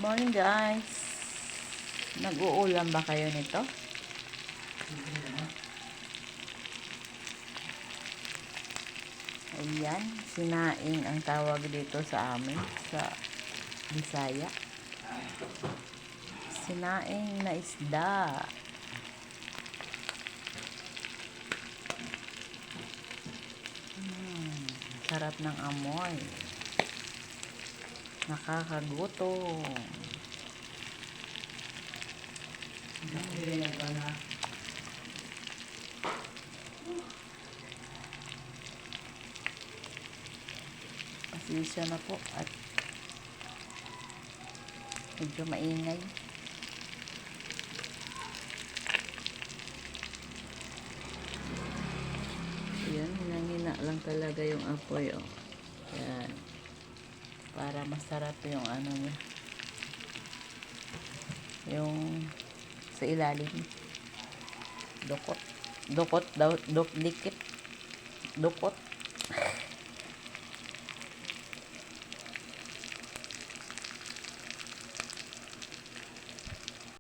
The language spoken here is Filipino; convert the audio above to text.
Morning guys. Nag-uulam ba kayo nito? Ayan, sinaing ang tawag dito sa amin sa Bisaya. Sinaing na isda. Sarap ng amoy. Nakakagutom. Pasensya na po at medyo maingay. Ayan, hinangina lang talaga yung apoy, oh. Ayan. Para masarap yung ano niya. Yung sa ilalim. Dukot. Dukot daw, dikit. Dukot.